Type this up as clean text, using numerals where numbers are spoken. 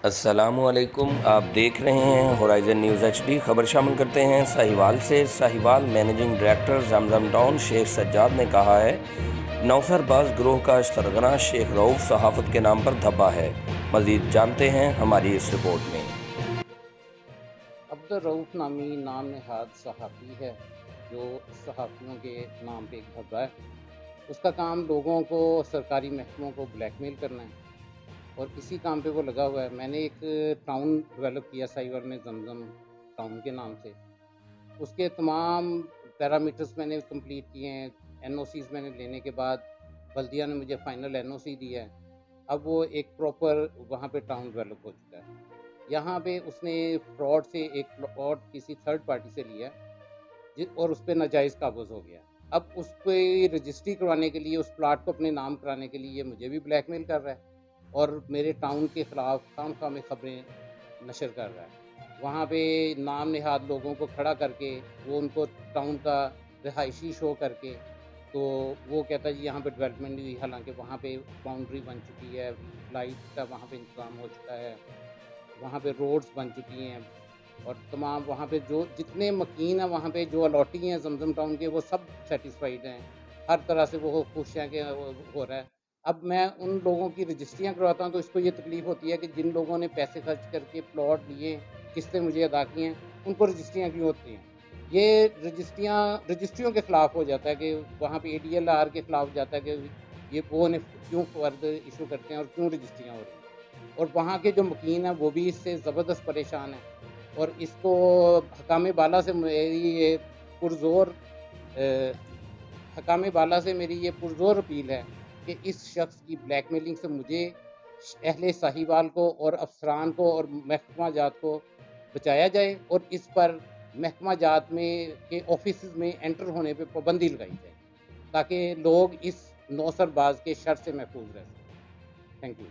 अस्सलामुअलैकुम। आप देख रहे हैं होराइज़न न्यूज़ HD। खबर शामिल करते हैं साहिवाल से। साहिवाल मैनेजिंग डायरेक्टर जमजम टाउन शेख सज्जाद ने कहा है, नौसरबाज ग्रोह का सरगना शेख रऊफ सहाफ़त के नाम पर धब्बा है। मज़ीद जानते हैं हमारी इस रिपोर्ट में। अब्दुल रऊफ नामी नाम नहाद सहाफ़ी है जो सहाफ़ियों के नाम पे एक धब्बा है। उसका काम लोगों को, सरकारी महकमों को ब्लैकमेल करना है और इसी काम पे वो लगा हुआ है। मैंने एक टाउन डेवलप किया साहिवाल में, जमजम टाउन के नाम से। उसके तमाम पैरामीटर्स मैंने कंप्लीट किए हैं। एनओसीज़ मैंने लेने के बाद बल्दिया ने मुझे फाइनल एनओसी दिया है। अब वो एक प्रॉपर वहाँ पे टाउन डेवलप हो चुका है। यहाँ पे उसने फ्रॉड से एक प्लॉट किसी थर्ड पार्टी से लिया और उस पे नाजायज़ काबूज़ हो गया। अब उस पे रजिस्ट्री करवाने के लिए, उस प्लॉट को अपने नाम कराने के लिए मुझे भी ब्लैकमेल कर रहा है और मेरे टाउन के ख़िलाफ़ खामख़ाह में ख़बरें नशर कर रहा है। वहाँ पे नाम नहाद लोगों को खड़ा करके वो उनको टाउन का रिहायशी शो करके, तो वो कहता है जी यहाँ पे डेवलपमेंट नहीं हुई, हालाँकि वहाँ पे बाउंड्री बन चुकी है, लाइट का वहाँ पे इंतज़ाम हो चुका है, वहाँ पे रोड्स बन चुकी हैं और तमाम वहाँ पे जो जितने मकीन हैं, वहाँ पे जो अलॉटी हैं ज़मज़म टाउन के, वो सब सैटिस्फाइड हैं। हर तरह से वो खुश हैं कि वो हो रहा है। अब मैं उन लोगों की रजिस्ट्रियाँ करवाता हूँ तो इसको ये तकलीफ़ होती है कि जिन लोगों ने पैसे खर्च करके प्लॉट लिए, किस्तें मुझे अदा की हैं, उनको रजिस्ट्रियाँ क्यों होती हैं? ये रजिस्ट्रियों के खिलाफ हो जाता है कि वहाँ पे एडीएलआर के खिलाफ जाता है कि ये वो ने क्यों फ़र्द इश्यू करते हैं और क्यों रजिस्ट्रियाँ हो रही हैं। और वहाँ के जो मुकीन हैं वो भी इससे ज़बरदस्त परेशान हैं और इसको हकाम बाला से मेरी ये पुरज़ोर हकाम बाला से मेरी ये पुरज़ोर अपील है कि इस शख्स की ब्लैकमेलिंग से मुझे, अहले साहिवाल को और अफ़सरान को और महकमा जात को बचाया जाए और इस पर महकमा जात में के ऑफ़िसेज़ में एंटर होने पे पाबंदी लगाई जाए, ताकि लोग इस नौसरबाज़ के शर से महफूज़ रह सकें। Thank you.